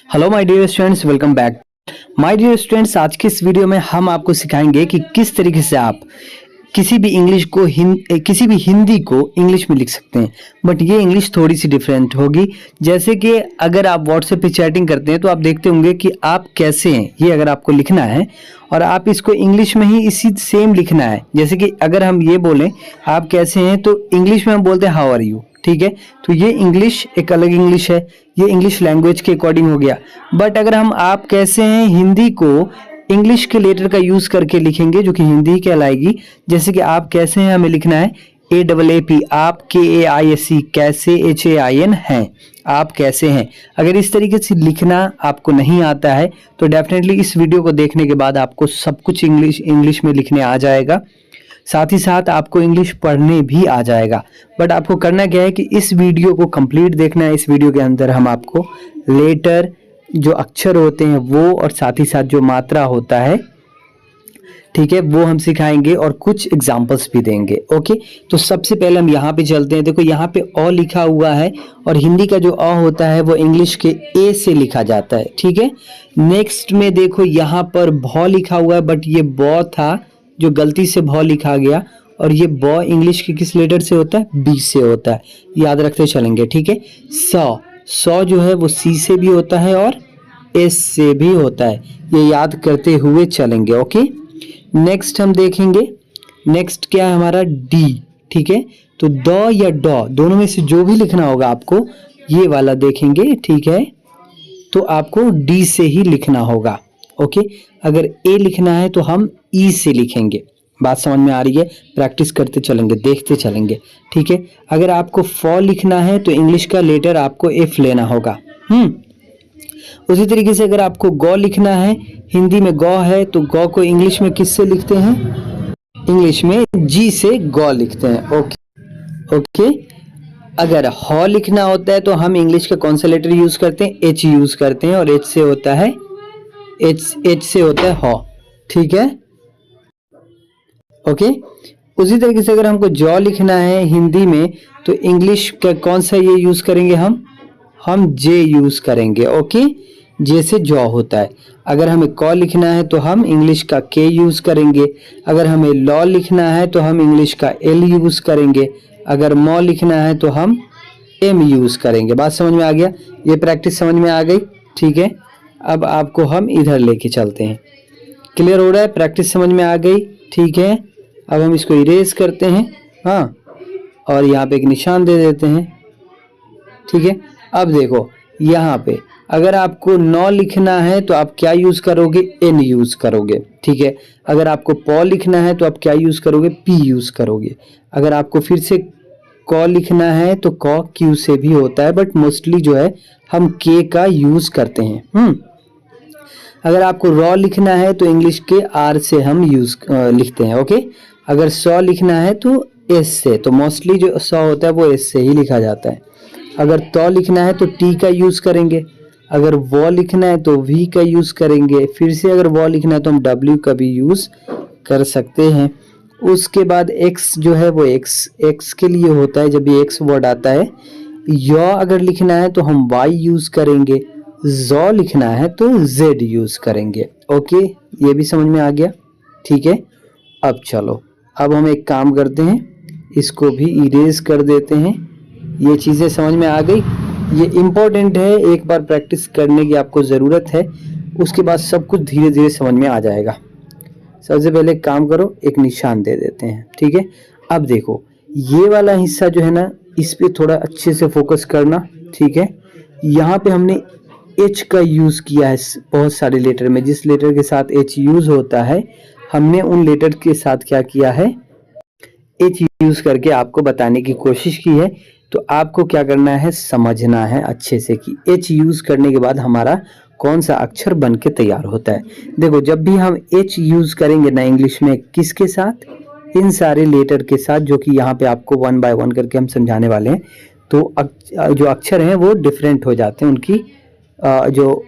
Hello my dear students, welcome back. My dear students, आज के इस वीडियो में हम आपको सिखाएंगे कि किस तरीके से आप किसी भी हिंदी को इंग्लिश में लिख सकते हैं। बट ये इंग्लिश थोड़ी सी डिफरेंट होगी। जैसे कि अगर आप व्हाट्सएप पे चैटिंग करते हैं तो आप देखते होंगे कि आप कैसे हैं, ये अगर आपको लिखना है और आप इसको इंग्लिश में ही इसी सेम लिखना है। जैसे कि अगर हम ये बोलें आप कैसे हैं तो इंग्लिश में हम बोलते हैं हाउ आर यू, ठीक है। तो ये इंग्लिश एक अलग इंग्लिश है, ये इंग्लिश लैंग्वेज के अकॉर्डिंग हो गया। बट अगर हम आप कैसे हैं हिंदी को इंग्लिश के लेटर का यूज करके लिखेंगे जो कि हिंदी कहलाएगी। जैसे कि आप कैसे हैं हमें लिखना है AAP, आप KAISE, कैसे HAIN हैं, आप कैसे हैं। अगर इस तरीके से लिखना आपको नहीं आता है तो डेफिनेटली इस वीडियो को देखने के बाद आपको सब कुछ इंग्लिश में लिखने आ जाएगा, साथ ही साथ आपको इंग्लिश पढ़ने भी आ जाएगा। बट आपको करना क्या है कि इस वीडियो को कंप्लीट देखना है। इस वीडियो के अंदर हम आपको लेटर, जो अक्षर होते हैं वो, और साथ ही साथ जो मात्रा होता है, ठीक है, वो हम सिखाएंगे और कुछ एग्जांपल्स भी देंगे। ओके, तो सबसे पहले हम यहाँ पे चलते हैं। देखो यहाँ पे अ लिखा हुआ है और हिंदी का जो अ होता है वो इंग्लिश के ए से लिखा जाता है, ठीक है। नेक्स्ट में देखो यहाँ पर भ लिखा हुआ है, बट ये ब था जो गलती से भ लिखा गया, और ये ब इंग्लिश के किस लेटर से होता है, बी से होता है, याद रखते चलेंगे, ठीक है। सौ जो है वो सी से भी होता है और एस से भी होता है, ये याद करते हुए चलेंगे। ओके, नेक्स्ट हम देखेंगे, नेक्स्ट क्या है हमारा डी, ठीक है। तो द या ड दोनों में से जो भी लिखना होगा आपको ये वाला देखेंगे, ठीक है। तो आपको डी से ही लिखना होगा। ओके, अगर ए लिखना है तो हम ई से लिखेंगे। बात समझ में आ रही है, प्रैक्टिस करते चलेंगे, देखते चलेंगे, ठीक है। अगर आपको फ लिखना है तो इंग्लिश का लेटर आपको एफ लेना होगा। उसी तरीके से अगर आपको गौ लिखना है, हिंदी में गौ है तो गौ को इंग्लिश में किससे लिखते हैं, इंग्लिश में जी से गौ लिखते हैं। ओके, अगर ह लिखना होता है तो हम इंग्लिश का कौन सा लेटर यूज करते हैं, एच यूज करते हैं, और एच से होता है ह, ठीक है। ओके, उसी तरीके से अगर हमको जॉ लिखना है हिंदी में तो इंग्लिश का कौन सा ये यूज करेंगे, हम जे यूज करेंगे। ओके, जे से जॉ होता है। अगर हमें क लिखना है तो हम इंग्लिश का के यूज करेंगे। अगर हमें लॉ लिखना है तो हम इंग्लिश का एल यूज करेंगे। अगर मॉ लिखना है तो हम एम यूज करेंगे। बात समझ में आ गया, ये प्रैक्टिस समझ में आ गई, ठीक है। अब आपको हम इधर लेके चलते हैं, क्लियर हो रहा है, प्रैक्टिस समझ में आ गई, ठीक है। अब हम इसको इरेज करते हैं, हाँ, और यहाँ पे एक निशान दे देते हैं, ठीक है। अब देखो यहाँ पे अगर आपको नौ लिखना है तो आप क्या यूज करोगे, एन यूज करोगे, ठीक है। अगर आपको प लिखना है तो आप क्या यूज करोगे, पी यूज करोगे। अगर आपको फिर से क लिखना है तो क क्यू से भी होता है, बट मोस्टली जो है हम के का यूज करते हैं। अगर आपको रॉ लिखना है तो इंग्लिश के आर से हम लिखते हैं। ओके, अगर सौ लिखना है तो एस से, तो मोस्टली जो सौ होता है वो एस से ही लिखा जाता है। अगर तो लिखना है तो टी का यूज करेंगे। अगर वो लिखना है तो वी का यूज करेंगे। फिर से अगर वो लिखना है तो हम डब्ल्यू का भी यूज कर सकते हैं। उसके बाद एक्स जो है वो एक्स के लिए होता है, जब ये एक्स वर्ड आता है। यो अगर लिखना है तो हम वाई यूज करेंगे। जॉ लिखना है तो जेड यूज करेंगे। ओके, ये भी समझ में आ गया, ठीक है। अब चलो, अब हम एक काम करते हैं, इसको भी इरेज कर देते हैं। ये चीज़ें समझ में आ गई, ये इम्पोर्टेंट है, एक बार प्रैक्टिस करने की आपको ज़रूरत है, उसके बाद सब कुछ धीरे धीरे समझ में आ जाएगा। सबसे पहले एक काम करो, एक निशान दे देते हैं, ठीक है। अब देखो ये वाला हिस्सा जो है ना, इस पे थोड़ा अच्छे से फोकस करना, ठीक है। यहाँ पे हमने एच का यूज़ किया है बहुत सारे लेटर में, जिस लेटर के साथ एच यूज़ होता है हमने उन लेटर के साथ क्या किया है, एच यूज़ करके आपको बताने की कोशिश की है। तो आपको क्या करना है, समझना है अच्छे से कि एच यूज़ करने के बाद हमारा कौन सा अक्षर बन के तैयार होता है। देखो जब भी हम एच यूज़ करेंगे ना इंग्लिश में, किसके साथ, इन सारे लेटर के साथ, जो कि यहाँ पे आपको वन बाय वन करके हम समझाने वाले हैं। तो जो अक्षर हैं वो डिफरेंट हो जाते हैं, उनकी जो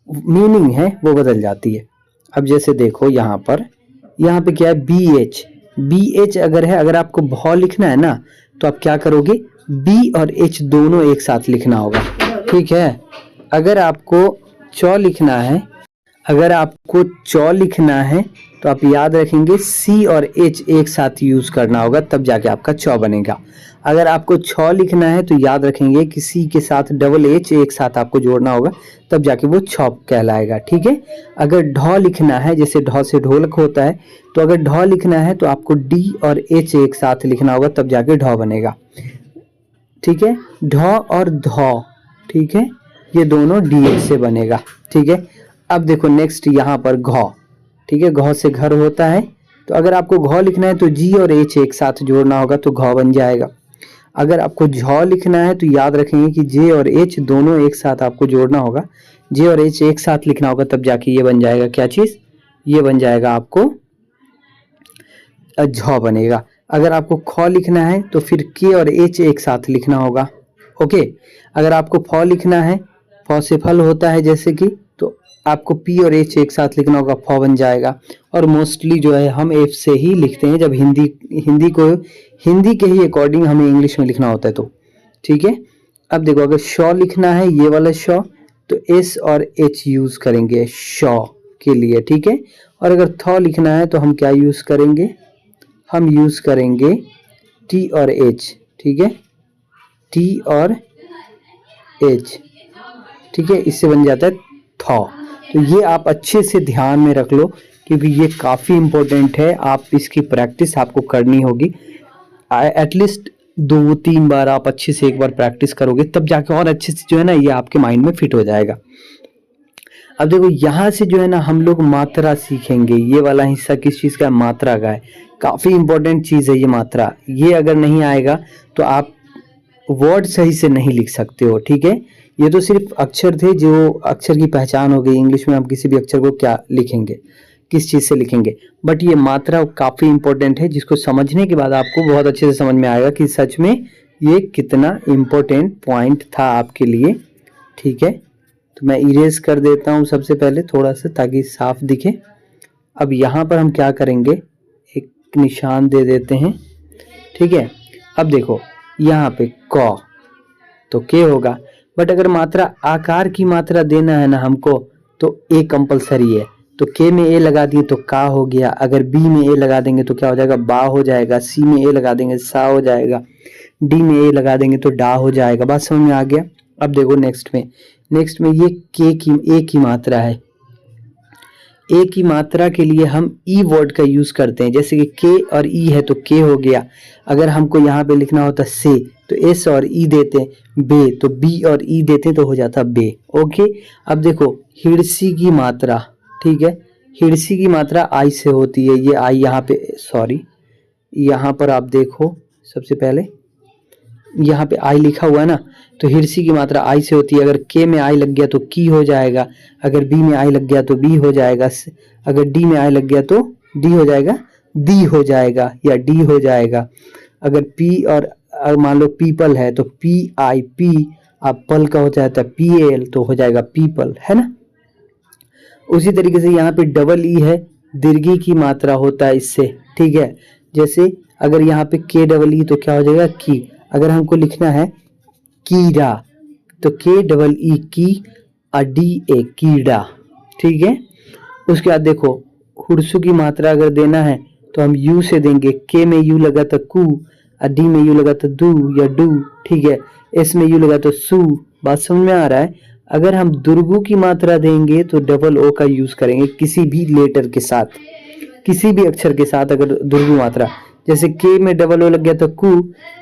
मीनिंग है वो बदल जाती है। अब जैसे देखो यहाँ पे क्या है, बी एच अगर है, अगर आपको भ लिखना है ना तो आप क्या करोगे, बी और एच दोनों एक साथ लिखना होगा, ठीक है। अगर आपको चौ लिखना है, अगर आपको चौ लिखना है तो आप याद रखेंगे सी और एच एक साथ यूज करना होगा, तब जाके आपका चौ बनेगा। अगर आपको छौ लिखना है तो याद रखेंगे कि सी के साथ डबल एच एक साथ आपको जोड़ना होगा, तब जाके वो छौ कहलाएगा। ठीक है। अगर ढौ लिखना है, जैसे ढौ से ढोलक होता है, तो अगर ढौ लिखना है तो आपको डी और एच एक साथ लिखना होगा, तब जाके ढौ बनेगा। ठीक है। ढौ और धौ, ठीक है, ये दोनों डी एच से बनेगा। ठीक है। अब देखो नेक्स्ट यहाँ पर घौ, ठीक है, घौ से घर होता है, तो अगर आपको घौ लिखना है तो जी और एच एक साथ जोड़ना होगा तो घौ बन जाएगा। अगर आपको झौ लिखना है तो याद रखेंगे कि जे और एच दोनों एक साथ आपको जोड़ना होगा, जे और एच एक साथ लिखना होगा, तब जाके ये बन जाएगा क्या चीज, ये बन जाएगा आपको झौ बनेगा। अगर आपको खौ लिखना है तो फिर के और एच एक साथ लिखना होगा। ओके। अगर आपको फौ लिखना है, फौ से फल होता है जैसे कि, तो आपको पी और एच एक साथ लिखना होगा, फौ बन जाएगा। और मोस्टली जो है हम एफ से ही लिखते हैं जब हिंदी के ही अकॉर्डिंग हमें इंग्लिश में लिखना होता है तो। ठीक है। अब देखो अगर शौ लिखना है, ये वाला शौ, तो एस और एच यूज करेंगे शौ के लिए। ठीक है। और अगर थौ लिखना है तो हम क्या यूज करेंगे, हम यूज करेंगे टी और एच। ठीक है, टी और एच। ठीक है, इससे बन जाता है थौ। तो ये आप अच्छे से ध्यान में रख लो क्योंकि ये काफ़ी इंपॉर्टेंट है, आप इसकी प्रैक्टिस आपको करनी होगी। एटलीस्ट 2-3 बार आप अच्छे से एक बार प्रैक्टिस करोगे तब जाके और अच्छे से जो है ना ये आपके माइंड में फिट हो जाएगा। अब देखो यहाँ से जो है ना हम लोग मात्रा सीखेंगे। ये वाला हिस्सा किस चीज़ का है, मात्रा का है। काफ़ी इंपॉर्टेंट चीज़ है ये मात्रा। ये अगर नहीं आएगा तो आप वर्ड सही से नहीं लिख सकते हो। ठीक है। ये तो सिर्फ अक्षर थे, जो अक्षर की पहचान हो गई। इंग्लिश में आप किसी भी अक्षर को क्या लिखेंगे, किस चीज़ से लिखेंगे, बट ये मात्रा काफ़ी इंपॉर्टेंट है, जिसको समझने के बाद आपको बहुत अच्छे से समझ में आएगा कि सच में ये कितना इम्पोर्टेंट पॉइंट था आपके लिए। ठीक है। तो मैं इरेज कर देता हूँ सबसे पहले थोड़ा सा ताकि साफ दिखे। अब यहाँ पर हम क्या करेंगे, एक निशान दे देते हैं। ठीक है। अब देखो यहाँ पे क तो के होगा, बट अगर मात्रा आकार की मात्रा देना है ना हमको तो ए कंपलसरी है। तो के में ए लगा दिए तो का हो गया, अगर बी में ए लगा देंगे तो क्या हो जाएगा, बा हो जाएगा, सी में ए लगा देंगे सा हो जाएगा, डी में ए लगा देंगे तो डा हो जाएगा। बात समझ में आ गया। अब देखो नेक्स्ट में ये के की ए की मात्रा है। ए की मात्रा के लिए हम ई वर्ड का यूज करते हैं, जैसे कि के और ई है तो के हो गया। अगर हमको यहाँ पे लिखना होता से तो एस और ई देते, बे तो बी और ई देते तो हो जाता बे। ओके। अब देखो हिरसी की मात्रा, ठीक है, हिरसी की मात्रा आई से होती है। ये आई यहाँ पे, सॉरी यहाँ पर आप देखो सबसे पहले यहाँ पे आई लिखा हुआ है ना, तो हिरसी की मात्रा आई से होती है। अगर के में आई लग गया तो की हो जाएगा, अगर बी में आई लग गया तो बी हो जाएगा, अगर डी में आई लग गया तो डी हो जाएगा, दी हो जाएगा या डी हो जाएगा। अगर पी और मान लो पीपल है तो पी आई पी, अब पल का हो जाता है पी एल तो हो जाएगा पीपल, है ना। उसी तरीके से यहाँ पे डबल ई है, दीर्घी की मात्रा होता है इससे। ठीक है। जैसे अगर यहाँ पे के डबल ई तो क्या हो जाएगा की। अगर हमको लिखना है कीड़ा तो के डबल ई की डी ए कीड़ा। ठीक है। उसके बाद देखो हुरसु की मात्रा अगर देना है तो हम यू से देंगे। के में यू लगा तो कू, डी में यू लगा तो दू या डू। ठीक है। एस में यू लगा तो सू। बात समझ में आ रहा है। अगर हम दुर्गु की मात्रा देंगे तो डबल ओ का यूज करेंगे किसी भी लेटर के साथ, किसी भी अक्षर के साथ। अगर दुर्गु मात्रा जैसे के में डबल ओ लग गया तो कू,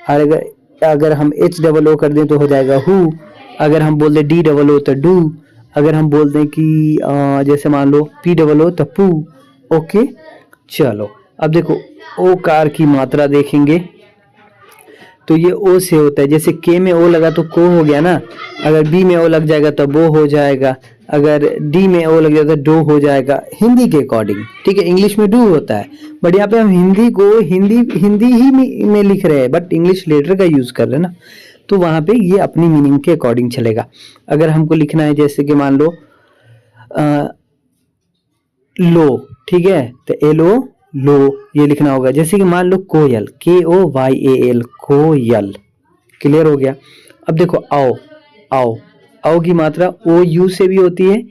और अगर हम एच डबल ओ कर दें तो हो जाएगा हु। अगर हम बोल दें डी डबल ओ तो डू। अगर हम बोल दें कि जैसे मान लो पी डबल ओ तो पू। ओके। चलो अब देखो ओकार की मात्रा देखेंगे तो ये ओ से होता है। जैसे के में ओ लगा तो को हो गया ना, अगर बी में ओ लग जाएगा तो बो हो जाएगा, अगर डी में ओ लग जाएगा तो डो हो जाएगा हिंदी के अकॉर्डिंग। ठीक है। इंग्लिश में डू होता है, बट यहाँ पे हम हिंदी को हिंदी ही में लिख रहे हैं, बट इंग्लिश लेटर का यूज कर रहे हैं ना, तो वहाँ पे ये अपनी मीनिंग के अकॉर्डिंग चलेगा। अगर हमको लिखना है जैसे कि मान लो लो, ठीक है, तो एलो लो ये लिखना होगा। जैसे कि मान लो कोयल, KOYAL कोयल। क्लियर हो गया। अब देखो आओ, आओ औ की मात्रा ओ यू से भी होती है,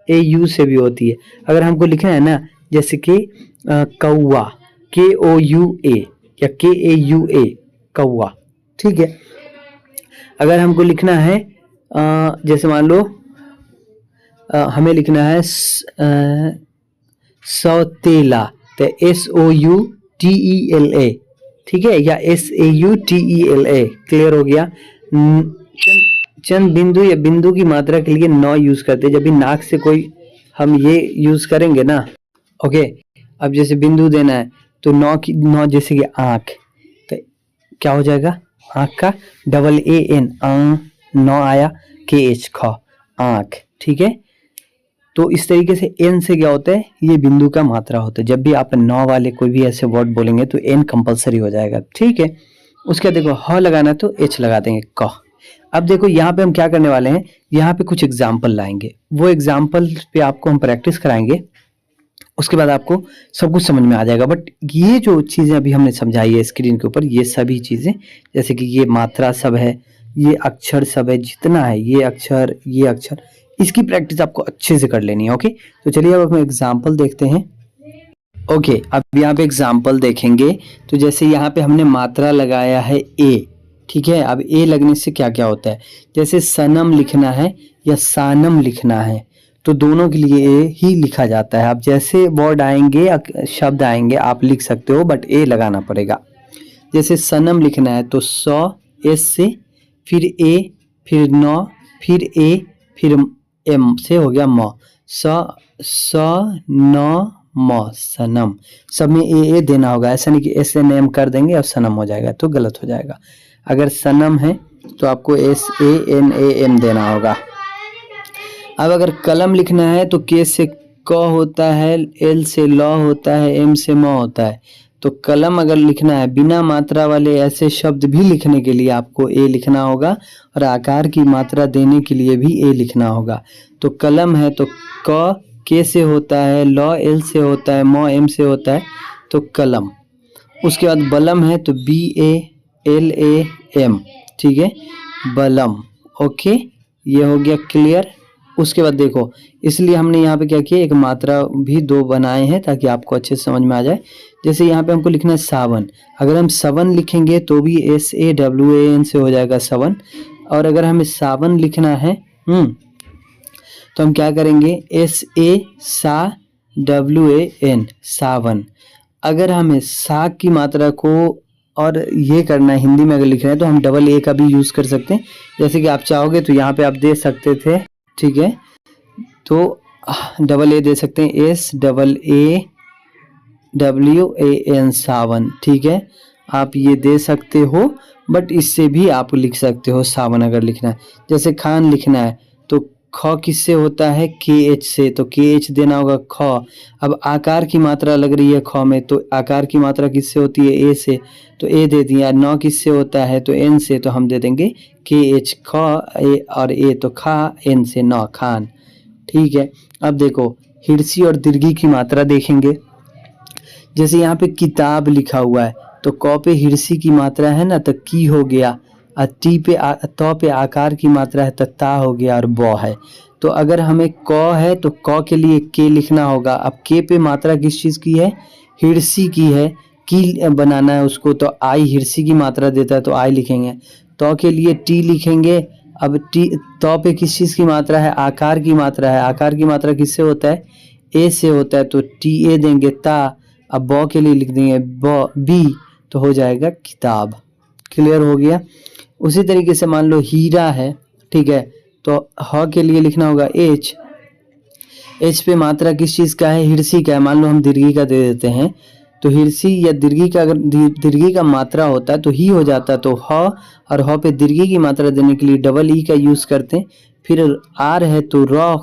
ए यू से भी होती है। अगर हमको लिखना है ना, जैसे कि कौआ, के ओ यू ए या के ए यू ए, कौआ, ठीक है। अगर हमको लिखना है जैसे मान लो हमें लिखना है सौतेला, तो S O U T E L A, ठीक है, या S A U T E L A. Clear हो गया। चंद बिंदु या बिंदु की मात्रा के लिए नौ यूज करते हैं। जब भी नाक से कोई हम ये यूज करेंगे ना, ओके। अब जैसे बिंदु देना है तो नौ जैसे कि आंख, तो क्या हो जाएगा, आंख का डबल ए एन, नौ आया, के एच ख, आंख, ठीक है। तो इस तरीके से एन से क्या होता है, ये बिंदु का मात्रा होता है। जब भी आप नौ वाले कोई भी ऐसे वर्ड बोलेंगे तो एन कंपलसरी हो जाएगा, ठीक है। उसके देखो ह लगाना तो एच लगा देंगे, क। अब देखो यहाँ पे हम क्या करने वाले हैं, यहाँ पे कुछ एग्जाम्पल लाएंगे, वो एग्जाम्पल पे आपको हम प्रैक्टिस कराएंगे। उसके बाद आपको सब कुछ समझ में आ जाएगा। बट ये जो चीज़ें अभी हमने समझाई है स्क्रीन के ऊपर, ये सभी चीज़ें, जैसे कि ये मात्रा सब है, ये अक्षर सब है, जितना है ये अक्षर, इसकी प्रैक्टिस आपको अच्छे से कर लेनी है, ओके। तो चलिए अब हम एग्जाम्पल देखते हैं। ओके, अब यहाँ पे एग्जाम्पल देखेंगे। तो जैसे यहाँ पे हमने मात्रा लगाया है ए, ठीक है। अब ए लगने से क्या क्या होता है, जैसे सनम लिखना है या सानम लिखना है, तो दोनों के लिए ए ही लिखा जाता है। अब जैसे वर्ड आएंगे, शब्द आएंगे, आप लिख सकते हो, बट ए लगाना पड़ेगा। जैसे सनम लिखना है तो सौ एस से, फिर ए, फिर नौ, फिर ए, फिर एम से हो गया म, स न म, सनम। सब में ए देना होगा, ऐसा नहीं कि एस एन एम कर देंगे और सनम हो जाएगा, तो गलत हो जाएगा। अगर सनम है तो आपको S A N A M देना होगा। अब अगर कलम लिखना है तो के से क होता है, एल से ल होता है, एम से म होता है। तो कलम अगर लिखना है, बिना मात्रा वाले ऐसे शब्द भी लिखने के लिए आपको ए लिखना होगा, और आकार की मात्रा देने के लिए भी ए लिखना होगा। तो कलम है तो क के से होता है, ल एल से होता है, म एम से होता है, तो कलम। उसके बाद बलम है तो B A L A M, ठीक है, बलम, ओके। ये हो गया क्लियर। उसके बाद देखो, इसलिए हमने यहाँ पे क्या किया, एक मात्रा भी दो बनाए हैं ताकि आपको अच्छे से समझ में आ जाए। जैसे यहाँ पे हमको लिखना है सावन, अगर हम सवन लिखेंगे तो भी S A W A N से हो जाएगा सवन। और अगर हमें सावन लिखना है तो हम क्या करेंगे, एस ए सा डब्ल्यू ए एन, सावन। अगर हमें सा की मात्रा को और ये करना है हिंदी में अगर लिख रहे हैं तो हम डबल ए का भी यूज़ कर सकते हैं। जैसे कि आप चाहोगे तो यहाँ पे आप दे सकते थे, ठीक है, तो डबल ए दे सकते हैं, S double A W A N, Sawan, ठीक है, आप ये दे सकते हो। बट इससे भी आप लिख सकते हो सावन अगर लिखना है। जैसे खान लिखना है तो ख किससे होता है, के एच से, तो के एच देना होगा ख। अब आकार की मात्रा लग रही है ख में, तो आकार की मात्रा किससे होती है, ए से, तो ए दे दिया। नौ किससे होता है, तो एन से, तो हम दे देंगे के एच ख, ए और ए, तो खा, एन से नौ, खान, ठीक है। अब देखो हिरसी और दीर्घी की मात्रा देखेंगे। जैसे यहाँ पे किताब लिखा हुआ है तो क पे हिरसी की मात्रा है ना, तो की हो गया, और टी पे त पे आकार की मात्रा है तो ता हो गया, और ब है। तो अगर हमें क है तो क के लिए के लिखना होगा। अब के पे मात्रा किस चीज़ की है, हिरसी की है, की बनाना है उसको, तो आई हिरसी की मात्रा देता है तो आई लिखेंगे। तो के लिए टी लिखेंगे। अब टी, तो पे किस चीज़ की मात्रा है, आकार की मात्रा है, आकार की मात्रा किससे होता है, ए से होता है, तो टी ए देंगे, ता। अब ब के लिए लिख देंगे ब बी, तो हो जाएगा किताब। क्लियर हो गया। उसी तरीके से मान लो हीरा है, ठीक है, तो ह के लिए लिखना होगा एच। एच पे मात्रा किस चीज़ का है, हिरसी का है। मान लो हम दीर्घी का दे देते हैं, तो हिरसी या दीर्घी का, अगर दीर्घी का मात्रा होता है तो ही हो जाता है, तो ह, और ह पे दीर्घी की मात्रा देने के लिए डबल ई का यूज़ करते हैं। फिर आर है तो र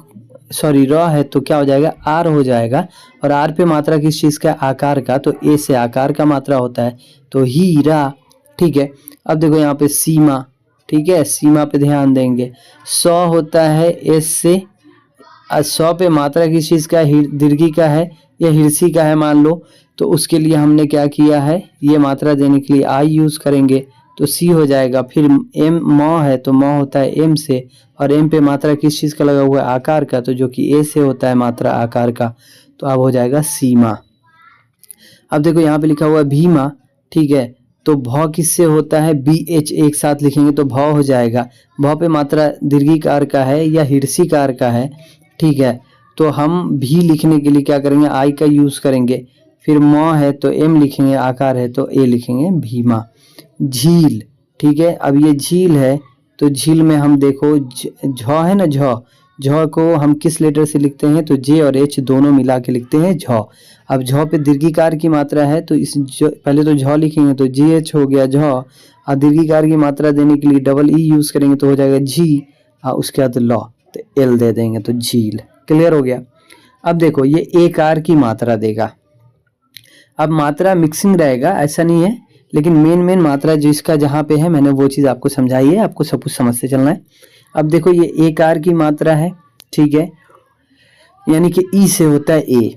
है तो क्या हो जाएगा, आर हो जाएगा। और आर पे मात्रा किस चीज़ का, आकार का, तो ए से आकार का मात्रा होता है, तो हीरा, ठीक है। अब देखो यहाँ पे सीमा, ठीक है, सीमा पे ध्यान देंगे। सौ होता है एस से, 100 पे मात्रा किस चीज़ का, दीर्घी का है या हिरसी का है मान लो, तो उसके लिए हमने क्या किया है, ये मात्रा देने के लिए आई यूज़ करेंगे, तो सी हो जाएगा। फिर एम मौ है तो मौ होता है एम से, और एम पे मात्रा किस चीज़ का लगा हुआ है, आकार का, तो जो कि ए से होता है मात्रा आकार का, तो अब हो जाएगा सीमा। अब देखो यहाँ पे लिखा हुआ है भीमा, ठीक है, तो भौ किससे होता है, बी एच एक साथ लिखेंगे तो भौ हो जाएगा। भौ पे मात्रा दीर्घिकार का है या हिर्सीकार का है, ठीक है, तो हम भी लिखने के लिए क्या करेंगे, आई का यूज़ करेंगे। फिर मौ है तो एम लिखेंगे, आकार है तो ए लिखेंगे, भीमा। झील, ठीक है, अब ये झील है तो झील में हम देखो झ है ना, झ झ को हम किस लेटर से लिखते हैं, तो जे और एच दोनों मिला के लिखते हैं झ। अब झ पे दीर्घिकार की मात्रा है तो इस पहले तो झ लिखेंगे तो जी एच हो गया झ, और दीर्घिकार की मात्रा देने के लिए डबल ई यूज करेंगे तो हो जाएगा जी, और उसके बाद लॉ तो एल दे देंगे तो झील। क्लियर हो गया। अब देखो ये एकार की मात्रा देगा। अब मात्रा मिक्सिंग रहेगा, ऐसा नहीं है, लेकिन मेन मात्रा जिसका जहाँ पे है मैंने वो चीज़ आपको समझाई है, आपको सब कुछ समझते चलना है। अब देखो ये एकार की मात्रा है, ठीक है, यानी कि ई से होता है ए।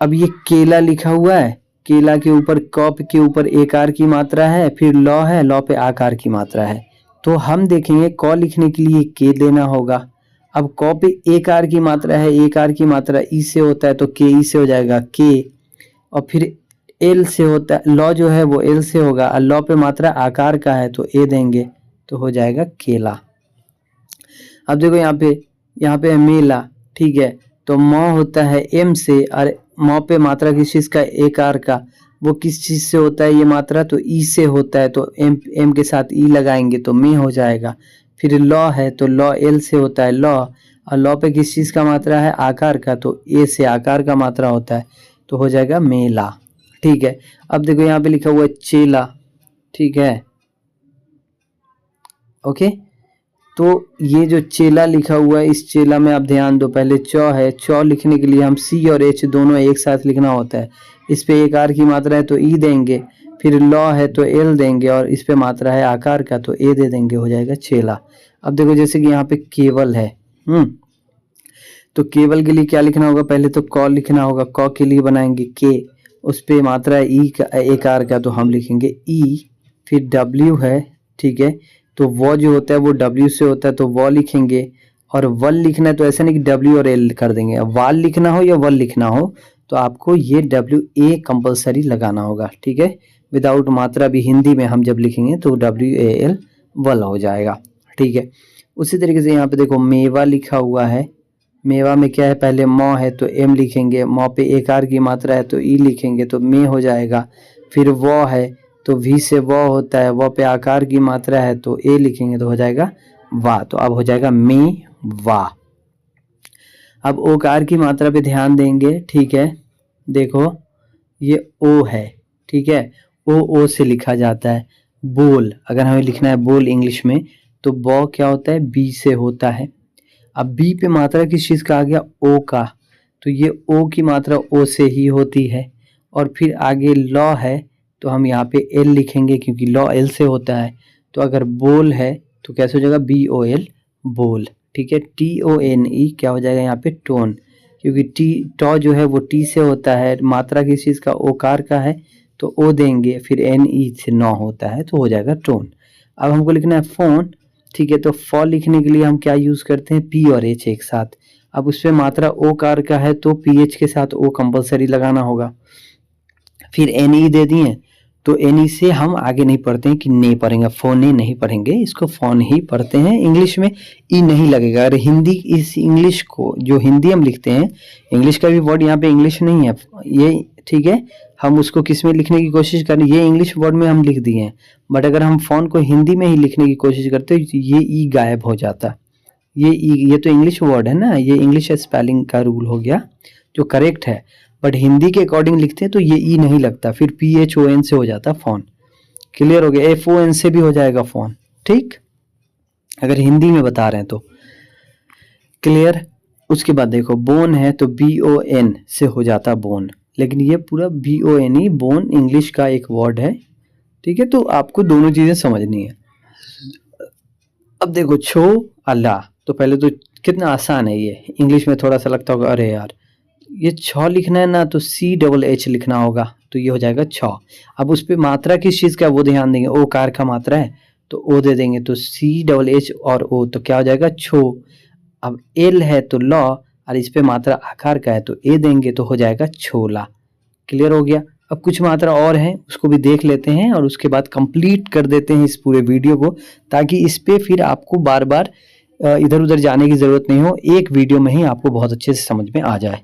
अब ये केला लिखा हुआ है, केला के ऊपर कप के ऊपर एकार की मात्रा है, फिर लॉ है, लॉ पे आकार की मात्रा है, तो हम देखेंगे क लिखने के लिए के लेना होगा। अब क पे एकार की मात्रा है, एकार की मात्रा ई से होता है तो के ई से हो जाएगा के, और फिर एल से होता है, लॉ जो है वो एल से होगा, और लॉ पे मात्रा आकार का है तो ए देंगे तो हो जाएगा केला। अब देखो यहाँ पे है मेला, ठीक है, तो मौ होता है एम से, और मौ पे मात्रा किस चीज़ का, एकार का, वो किस चीज़ से होता है ये मात्रा, तो ई से होता है तो एम के साथ ई लगाएंगे तो में हो जाएगा। फिर लॉ है तो लॉ एल से होता है लॉ, और लॉ पे किस चीज़ का मात्रा है, आकार का, तो ए से आकार का मात्रा होता है तो हो जाएगा मेला। ठीक है, अब देखो यहाँ पे लिखा हुआ है चेला, ठीक है, ओके, तो ये जो चेला लिखा हुआ है इस चेला में आप ध्यान दो, पहले चौ है, चौ लिखने के लिए हम सी और एच दोनों एक साथ लिखना होता है। इस पे एकार की मात्रा है तो ई देंगे, फिर लॉ है तो एल देंगे, और इस पे मात्रा है आकार का तो ए दे देंगे, हो जाएगा चेला। अब देखो जैसे कि यहाँ पे केवल है, तो केवल के लिए क्या लिखना होगा, पहले तो क लिखना होगा, क के लिए बनाएंगे के, उस पे मात्रा है ई का, एकार का, तो हम लिखेंगे ई। फिर डब्ल्यू है, ठीक है, तो वो जो होता है वो डब्ल्यू से होता है तो वो लिखेंगे, और वल लिखना है तो ऐसा नहीं कि डब्ल्यू और एल कर देंगे, अब वाल लिखना हो या वल लिखना हो तो आपको ये डब्ल्यू ए कंपलसरी लगाना होगा, ठीक है, विदाउट मात्रा भी हिंदी में हम जब लिखेंगे तो डब्ल्यू ए एल वल हो जाएगा, ठीक है। उसी तरीके से यहाँ पे देखो मेवा लिखा हुआ है, मेवा में क्या है, पहले मौ है तो एम लिखेंगे, मौ पे एकार की मात्रा है तो ई लिखेंगे तो में हो जाएगा। फिर वो है तो वी से वो होता है, वो पे आकार की मात्रा है तो ए लिखेंगे तो हो जाएगा वाह, तो अब हो जाएगा में वाह। अब ओकार की मात्रा पे ध्यान देंगे, ठीक है, देखो ये ओ है, ठीक है, ओ से लिखा जाता है। बोल, अगर हमें लिखना है बोल इंग्लिश में तो बो क्या होता है, बी से होता है। अब बी पे मात्रा किस चीज़ का आ गया, ओ का, तो ये ओ की मात्रा ओ से ही होती है। और फिर आगे लॉ है तो हम यहाँ पे एल लिखेंगे क्योंकि लॉ एल से होता है। तो अगर बोल है तो कैसे हो जाएगा, बी ओ एल बोल, ठीक है। टी ओ एन ई क्या हो जाएगा यहाँ पे, टोन, क्योंकि टी टॉ जो है वो टी से होता है, मात्रा किस चीज़ का, ओकार का है तो ओ देंगे, फिर एन ई से नौ होता है तो हो जाएगा टोन। अब हमको लिखना है फोन, ठीक है, तो फॉ लिखने के लिए हम क्या यूज़ करते हैं, पी और एच एक साथ। अब उस पर मात्रा ओ कार का है तो पी एच के साथ ओ कंपलसरी लगाना होगा। फिर एन ई दे दिए तो एन ई से हम आगे नहीं पढ़ते हैं कि ने पढ़ेंगे, फोने नहीं पढ़ेंगे, इसको फोन ही पढ़ते हैं। इंग्लिश में ई नहीं लगेगा। अगर हिंदी इस इंग्लिश को जो हिंदी हम लिखते हैं, इंग्लिश का भी वर्ड यहाँ पे इंग्लिश नहीं है ये, ठीक है, हम उसको किस में लिखने की कोशिश करें, ये इंग्लिश वर्ड में हम लिख दिए हैं, बट अगर हम फोन को हिंदी में ही लिखने की कोशिश करते तो ये ई गायब हो जाता। ये तो इंग्लिश वर्ड है ना, ये इंग्लिश स्पेलिंग का रूल हो गया जो करेक्ट है, बट हिंदी के अकॉर्डिंग लिखते हैं तो ये ई नहीं लगता, फिर पी एच ओ एन से हो जाता फोन। क्लियर हो गया, एफ ओ एन से भी हो जाएगा फोन, ठीक, अगर हिंदी में बता रहे हैं तो। क्लियर। उसके बाद देखो बोन है तो बी ओ एन से हो जाता बोन, लेकिन ये पूरा B O N E bone English का एक वर्ड है, ठीक है, तो आपको दोनों चीजें समझनी है। अब देखो छो अल्लाह, तो पहले तो कितना आसान है ये, इंग्लिश में थोड़ा सा लगता होगा अरे यार ये छ लिखना है ना तो CHH लिखना होगा, तो ये हो जाएगा छ। अब उस पर मात्रा किस चीज़ का वो ध्यान देंगे, ओ कार का मात्रा है तो ओ दे देंगे, तो CHH और ओ तो क्या हो जाएगा छो। अब एल है तो लॉ, और इस पे मात्रा आकार का है तो ए देंगे, तो हो जाएगा छोला। क्लियर हो गया। अब कुछ मात्रा और है उसको भी देख लेते हैं और उसके बाद कंप्लीट कर देते हैं इस पूरे वीडियो को, ताकि इस पे फिर आपको बार बार इधर उधर जाने की ज़रूरत नहीं हो, एक वीडियो में ही आपको बहुत अच्छे से समझ में आ जाए।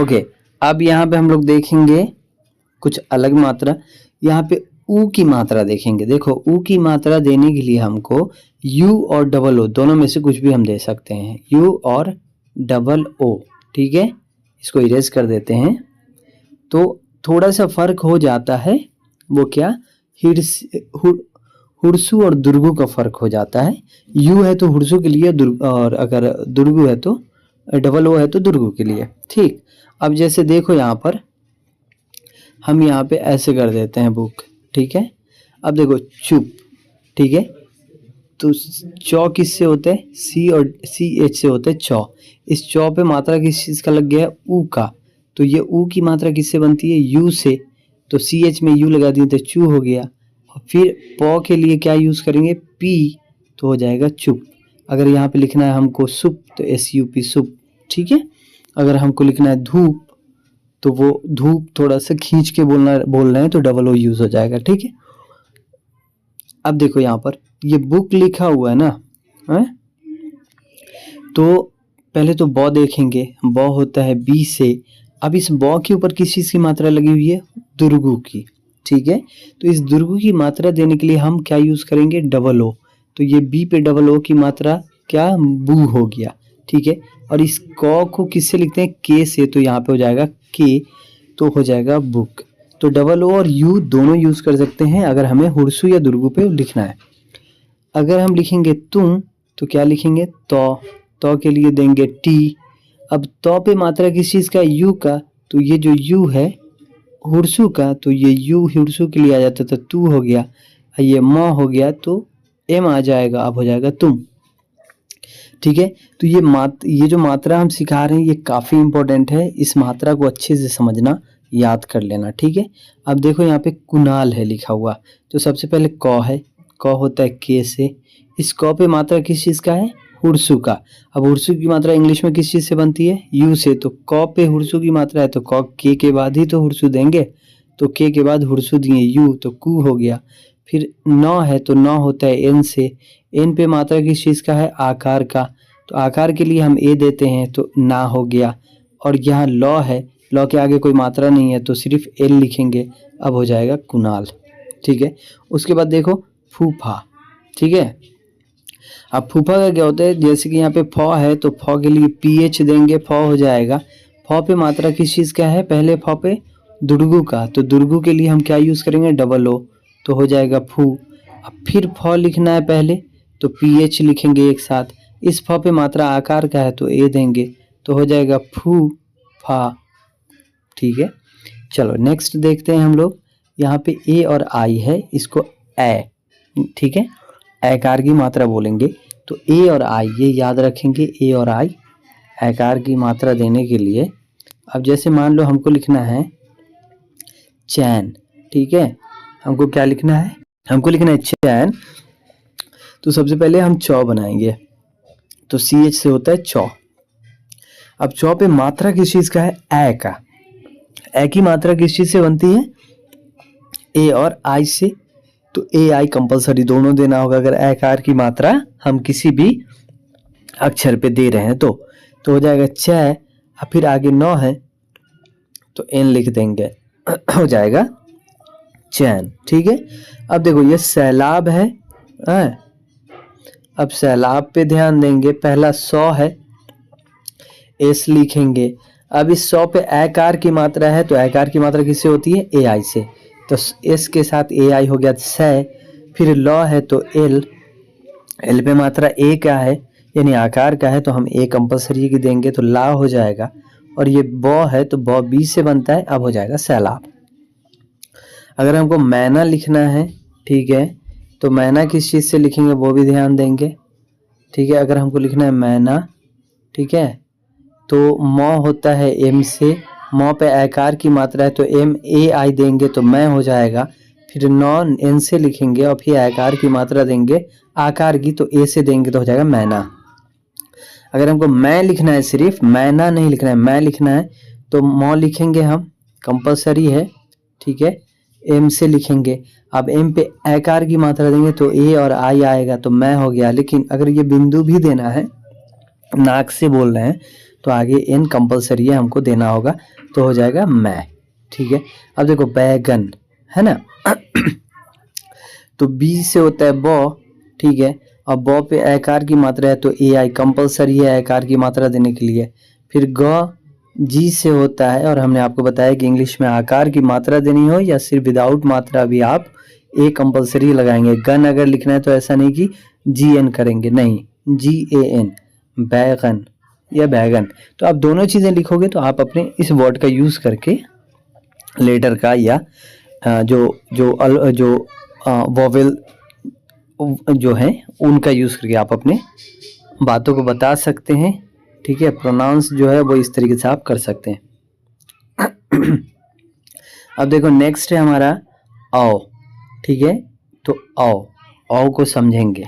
ओके, अब यहाँ पे हम लोग देखेंगे कुछ अलग मात्रा। यहाँ पे ऊ की मात्रा देखेंगे। देखो ऊ की मात्रा देने के लिए हमको यू और डबल ओ दोनों में से कुछ भी हम दे सकते हैं, यू और डबल ओ। ठीक है, इसको इरेज कर देते हैं। तो थोड़ा सा फर्क हो जाता है, वो क्या, हुरसू और दुर्गु का फर्क हो जाता है। यू है तो हुरसू के लिए, और अगर दुर्गु है तो डबल ओ है तो दुर्गु के लिए। ठीक, अब जैसे देखो यहाँ पर हम यहाँ पे ऐसे कर देते हैं बुक। ठीक है, अब देखो चुप। ठीक है, तो चौ किससे होते हैं, सी और CH से होते हैं चौ। इस चौ पे मात्रा किस चीज़ का लग गया है, ऊ का, तो ये ऊ की मात्रा किससे बनती है, यू से, तो CH में यू लगा दिए तो चू हो गया। और फिर पौ के लिए क्या यूज़ करेंगे, पी, तो हो जाएगा चुप। अगर यहाँ पे लिखना है हमको सुप तो SUP सुप। ठीक है, अगर हमको लिखना है धूप तो वो धूप थोड़ा सा खींच के बोल रहे हैं तो डबल ओ यूज़ हो जाएगा। ठीक है, अब देखो यहाँ पर ये बुक लिखा हुआ है ना, है? तो पहले तो बॉ देखेंगे, बॉ होता है बी से। अब इस बॉ के ऊपर किस चीज़ की मात्रा लगी हुई है, दुर्गु की। ठीक है, तो इस दुर्गु की मात्रा देने के लिए हम क्या यूज़ करेंगे, डबल ओ। तो ये बी पे डबल ओ की मात्रा क्या, बू हो गया। ठीक है, और इस कॉ को किससे लिखते हैं, के से, तो यहाँ पे हो जाएगा के, तो हो जाएगा बुक। तो डबल ओ और यू दोनों यूज़ कर सकते हैं अगर हमें हुरसू या दुर्गु पे लिखना है। अगर हम लिखेंगे तुम तो क्या लिखेंगे, तो के लिए देंगे टी। अब तो पे मात्रा किस चीज़ का, यू का, तो ये जो यू है हुरसू का, तो ये यू हुरसू के लिए आ जाता तो तू हो गया, ये म हो गया तो एम आ जाएगा, अब हो जाएगा तुम। ठीक है, तो ये जो मात्रा हम सिखा रहे हैं ये काफ़ी इंपॉर्टेंट है, इस मात्रा को अच्छे से समझना, याद कर लेना। ठीक है, अब देखो यहाँ पे कुणाल है लिखा हुआ, तो सबसे पहले क है, क होता है के से। इस क पे मात्रा किस चीज़ का है, हुरसू का। अब हुरसू की मात्रा इंग्लिश में किस चीज़ से बनती है, यू से, तो क पे हुरसू की मात्रा है तो क के बाद ही तो हुरसू देंगे, तो के बाद हुरसू दिए यू, तो कू हो गया। फिर नौ है तो नौ होता है एन से, एन पे मात्रा किस चीज़ का है, आकार का, तो आकार के लिए हम ए देते हैं तो ना हो गया। और यहाँ लॉ है, लॉ के आगे कोई मात्रा नहीं है तो सिर्फ एल लिखेंगे, अब हो जाएगा कुणाल। ठीक है, उसके बाद देखो फूफा। ठीक है, अब फूफा का क्या होता है, जैसे कि यहाँ पे फ है तो फ के लिए PH देंगे, फ हो जाएगा। फ पे मात्रा किस चीज़ का है, पहले फ पे दुर्गु का, तो दुर्गु के लिए हम क्या यूज़ करेंगे, डबल ओ, तो हो जाएगा फू। अब फिर फ लिखना है पहले तो PH लिखेंगे एक साथ। इस फ पे मात्रा आकार का है तो ए देंगे, तो हो जाएगा फू फा। ठीक है, चलो नेक्स्ट देखते हैं हम लोग। यहाँ पे ए और आई है, इसको ए, ठीक है, एकार की मात्रा बोलेंगे, तो ए और आई ये याद रखेंगे, ए और आई एकार की मात्रा देने के लिए। अब जैसे मान लो हमको लिखना है चैन। ठीक है, हमको क्या लिखना है, हमको लिखना है चैन, तो सबसे पहले हम चौ बनाएंगे, तो CH से होता है चौ। अब चौ पे मात्रा किस चीज़ का है, ए का। ए की मात्रा किस चीज़ से बनती है, ए और आई से, तो ए आई कंपलसरी दोनों देना होगा अगर एकार की मात्रा हम किसी भी अक्षर पे दे रहे हैं तो हो जाएगा चै। और फिर आगे नौ है तो एन लिख देंगे, हो जाएगा चैन। ठीक है, अब देखो ये सैलाब है, अब सैलाब पे ध्यान देंगे, पहला 100 है, एस लिखेंगे। अब इस 100 पे एकार की मात्रा है तो एकार की मात्रा किससे होती है, ए आई से, तो एस के साथ ए आई हो गया सै। फिर लॉ है तो एल, एल पे मात्रा ए का है यानी आकार का है तो हम ए कंपलसरी की देंगे तो ला हो जाएगा। और ये बॉ है तो बॉ बी से बनता है, अब हो जाएगा सैलाब। अगर हमको मैना लिखना है, ठीक है, तो मैना किस चीज़ से लिखेंगे वो भी ध्यान देंगे। ठीक है, अगर हमको लिखना है मैना, ठीक है, तो म होता है एम से, म पे आकार की मात्रा है तो एम ए आई देंगे तो मैं हो जाएगा। फिर नॉन एन से लिखेंगे और फिर आकार की मात्रा देंगे आकार की, तो ए से देंगे तो हो जाएगा मैना। अगर हमको मैं लिखना है, सिर्फ मैना नहीं लिखना है, मैं लिखना है, तो म लिखेंगे हम, कंपलसरी है, ठीक है। एम से लिखेंगे, अब एम पे आकार की मात्रा देंगे तो ए और आई आएगा तो मैं हो गया। लेकिन अगर ये बिंदु भी देना है, नाक से बोल रहे हैं, तो आगे एन कंपलसरी है, हमको देना होगा, तो हो जाएगा मैं, ठीक है। अब देखो बैगन है ना तो बी से होता है ब, ठीक है। अब ब पे आकार की मात्रा है तो ए आई कंपलसरी है आकार की मात्रा देने के लिए। फिर ग जी से होता है, और हमने आपको बताया कि इंग्लिश में आकार की मात्रा देनी हो या सिर्फ विदाउट मात्रा भी आप ए कंपलसरी लगाएंगे। गन अगर लिखना है तो ऐसा नहीं कि जी एन करेंगे, नहीं, जी ए एन, बैगन या बैगन। तो आप दोनों चीज़ें लिखोगे तो आप अपने इस वर्ड का यूज़ करके लेटर का या जो वोवेल जो है उनका यूज़ करके आप अपने बातों को बता सकते हैं, ठीक है। प्रोनाउंस जो है वो इस तरीके से आप कर सकते हैं। अब देखो नेक्स्ट है हमारा औ, ठीक है। तो औ को समझेंगे।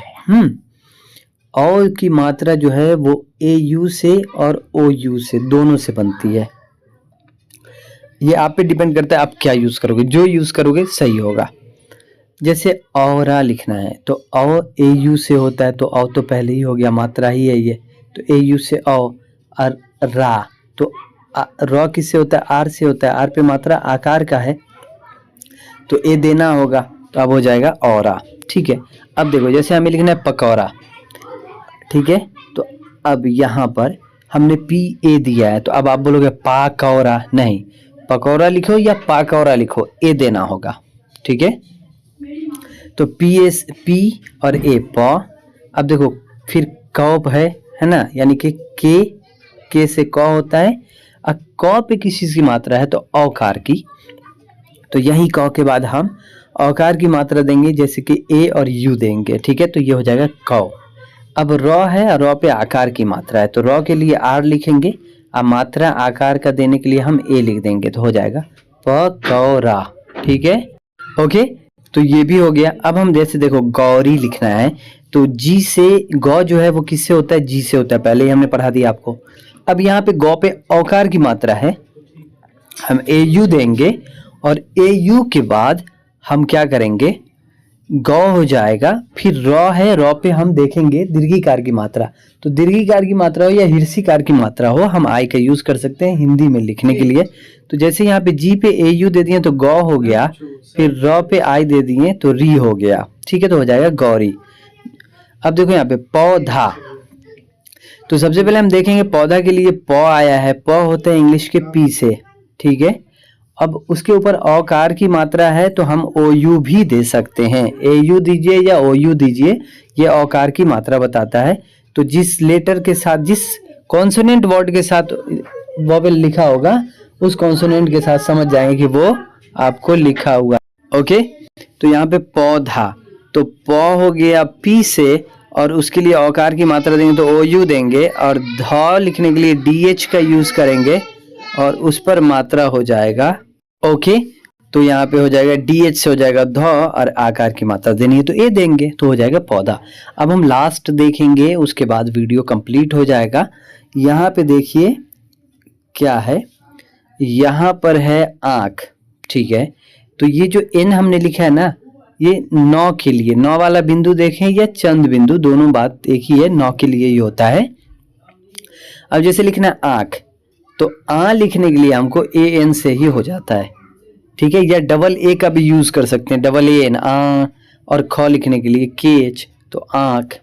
औ की मात्रा जो है वो ए यू से और ओ यू से दोनों से बनती है। ये आप पे डिपेंड करता है आप क्या यूज़ करोगे, जो यूज़ करोगे सही होगा। जैसे औरा लिखना है तो औ ए यू से होता है, तो औ तो पहले ही हो गया, मात्रा ही है ये, तो ए यू से औ। और रा तो र किससे होता है, आर से होता है, आर पे मात्रा आकार का है तो ए देना होगा, तो अब हो जाएगा औरा, ठीक है। अब देखो जैसे हमें लिखना है पकौड़ा, ठीक है। तो अब यहाँ पर हमने पी ए दिया है, तो अब आप बोलोगे पाकौड़ा, नहीं, पकौड़ा लिखो या पाकौड़ा लिखो, ए देना होगा, ठीक है। तो पी और ए प। अब देखो फिर कौप है ना, यानी कि के से क होता है, और क पे किस चीज़ की मात्रा है तो औकार की, तो यही क के बाद हम औकार की मात्रा देंगे, जैसे कि ए और यू देंगे, ठीक है। तो ये हो जाएगा कौ। अब र है और र पे आकार की मात्रा है, तो र के लिए आर लिखेंगे, और मात्रा आकार का देने के लिए हम ए लिख देंगे, तो हो जाएगा पकौड़ा, ठीक है, ओके। तो ये भी हो गया। अब हम जैसे देखो गौरी लिखना है, तो जी से गौ जो है वो किससे होता है, जी से होता है, पहले ही हमने पढ़ा दिया आपको। अब यहाँ पे गौ पे औकार की मात्रा है, हम ए यू देंगे, और ए यू के बाद हम क्या करेंगे, गौ हो जाएगा। फिर र है, र पे हम देखेंगे दीर्घिकार की मात्रा, तो दीर्घिकार की मात्रा हो या हिर्षिकार की मात्रा हो, हम आई का यूज कर सकते हैं हिंदी में लिखने के लिए। तो जैसे यहाँ पे जी पे ए यू दे दिए तो गौ हो गया, फिर र पे आई दे दिए तो री हो गया, ठीक है, तो हो जाएगा गौरी। अब देखो यहाँ पे पौधा, तो सबसे पहले हम देखेंगे पौधा के लिए प आया है, प होता है इंग्लिश के पी से, ठीक है। अब उसके ऊपर औकार की मात्रा है तो हम ओ यू भी दे सकते हैं, ए यू दीजिए या ओ यू दीजिए, ये औकार की मात्रा बताता है। तो जिस लेटर के साथ, जिस कॉन्सोनेंट वर्ड के साथ वोवेल लिखा होगा, उस कॉन्सोनेंट के साथ समझ जाएंगे कि वो आपको लिखा हुआ, ओके। तो यहाँ पे पौधा, तो प हो गया पी से, और उसके लिए औकार की मात्रा देंगे तो ओ यू देंगे, और ध लिखने के लिए डी एच का यूज करेंगे, और उस पर मात्रा हो जाएगा, ओके। तो यहाँ पे हो जाएगा डी एच से हो जाएगा ध, और आकार की मात्रा देनी है तो ए देंगे, तो हो जाएगा पौधा। अब हम लास्ट देखेंगे, उसके बाद वीडियो कंप्लीट हो जाएगा। यहाँ पे देखिए क्या है, यहाँ पर है आँख, ठीक है। तो ये जो एन हमने लिखा है ना, ये नौ के लिए, नौ वाला बिंदु देखें या चंद बिंदु, दोनों बात एक ही है, नौ के लिए ये होता है। अब जैसे लिखना है आँख, तो आ लिखने के लिए हमको ए एन से ही हो जाता है, ठीक है, या डबल ए का भी यूज कर सकते हैं, डबल ए एन आ, और ख लिखने के लिए के एच, तो आँख।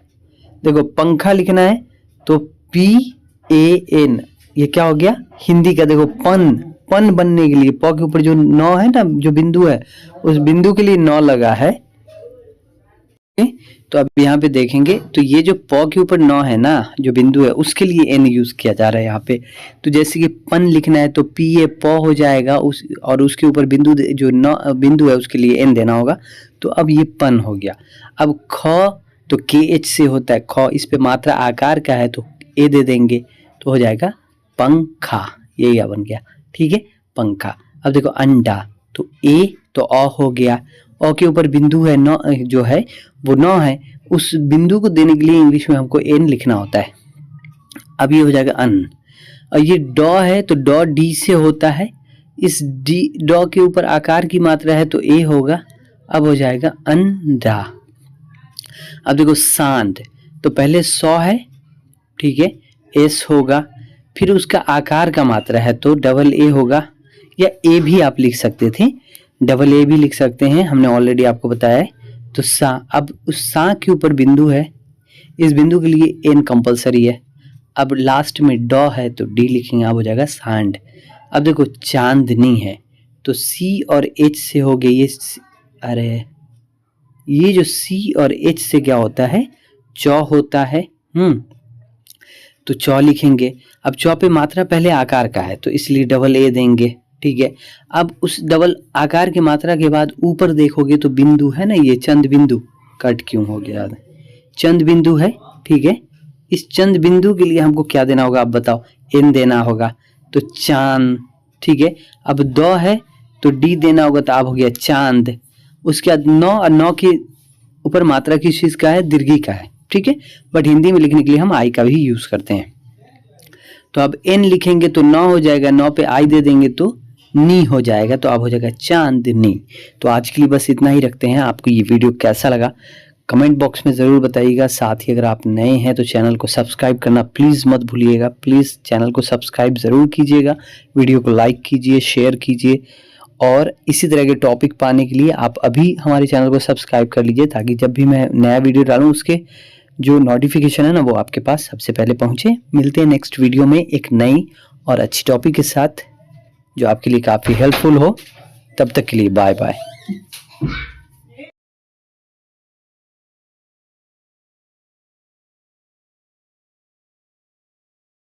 देखो पंखा लिखना है तो पी ए एन, ये क्या हो गया हिंदी का, देखो पन बनने के लिए प के ऊपर जो नौ है ना, जो बिंदु है, उस बिंदु के लिए नौ लगा है। तो अब यहाँ पे देखेंगे तो ये जो प के ऊपर नौ है ना, जो बिंदु है, उसके लिए एन यूज किया जा रहा है यहाँ पे। तो जैसे कि पन लिखना है तो पी ए प हो जाएगा, उस और उसके ऊपर बिंदु जो नौ बिंदु है उसके लिए एन देना होगा, तो अब ये पन हो गया। अब ख तो के एच से होता है ख, इस पे मात्रा आकार का है तो ए दे देंगे, तो हो जाएगा पंखा, ये या बन गया, ठीक है, पंखा। अब देखो अंडा, तो ए तो अ हो गया, अ के ऊपर बिंदु है नौ, जो है वो 9 है, उस बिंदु को देने के लिए इंग्लिश में हमको एन लिखना होता है। अब ये हो जाएगा अन, और ये डॉ है तो डॉ डी से होता है, इस डी डॉ के ऊपर आकार की मात्रा है तो ए होगा, अब हो जाएगा अंडा। अब देखो सांड, तो पहले 100 है, ठीक है, एस होगा, फिर उसका आकार का मात्रा है तो डबल ए होगा, या ए भी आप लिख सकते थे, डबल ए भी लिख सकते हैं, हमने ऑलरेडी आपको बताया है। तो सा, अब उस सा के ऊपर बिंदु है, इस बिंदु के लिए एन कंपलसरी है। अब लास्ट में डॉ है तो डी लिखेंगे, अब हो जाएगा सांड। अब देखो चांदनी है, तो सी और एच से हो गया ये, अरे ये जो सी और एच से क्या होता है, चौ होता है, तो चौ लिखेंगे। अब चौ पे मात्रा पहले आकार का है तो इसलिए डबल ए देंगे, ठीक है। अब उस डबल आकार की मात्रा के बाद ऊपर देखोगे तो बिंदु है ना, ये चंद बिंदु, कट क्यों हो गया, चंद बिंदु है, ठीक है। इस चंद बिंदु के लिए हमको क्या देना होगा, आप बताओ, एन देना होगा, तो चांद, ठीक है। अब दो है तो डी देना होगा, तो अब हो गया चांद। उसके बाद 9, और 9 के ऊपर मात्रा किस चीज़ का है, दीर्घी का है, ठीक है। बट हिंदी में लिखने के लिए हम आई का भी यूज़ करते हैं। तो अब एन लिखेंगे तो 9 हो जाएगा, 9 पे आई दे देंगे तो नी हो जाएगा, तो अब हो जाएगा चांदनी। तो आज के लिए बस इतना ही रखते हैं। आपको ये वीडियो कैसा लगा कमेंट बॉक्स में ज़रूर बताइएगा। साथ ही अगर आप नए हैं तो चैनल को सब्सक्राइब करना प्लीज़ मत भूलिएगा। प्लीज़ चैनल को सब्सक्राइब ज़रूर कीजिएगा, वीडियो को लाइक कीजिए, शेयर कीजिए, और इसी तरह के टॉपिक पाने के लिए आप अभी हमारे चैनल को सब्सक्राइब कर लीजिए, ताकि जब भी मैं नया वीडियो डालूँ उसके जो नोटिफिकेशन है ना, वो आपके पास सबसे पहले पहुँचे। मिलते हैं नेक्स्ट वीडियो में एक नई और अच्छी टॉपिक के साथ जो आपके लिए काफ़ी हेल्पफुल हो। तब तक के लिए बाय बाय।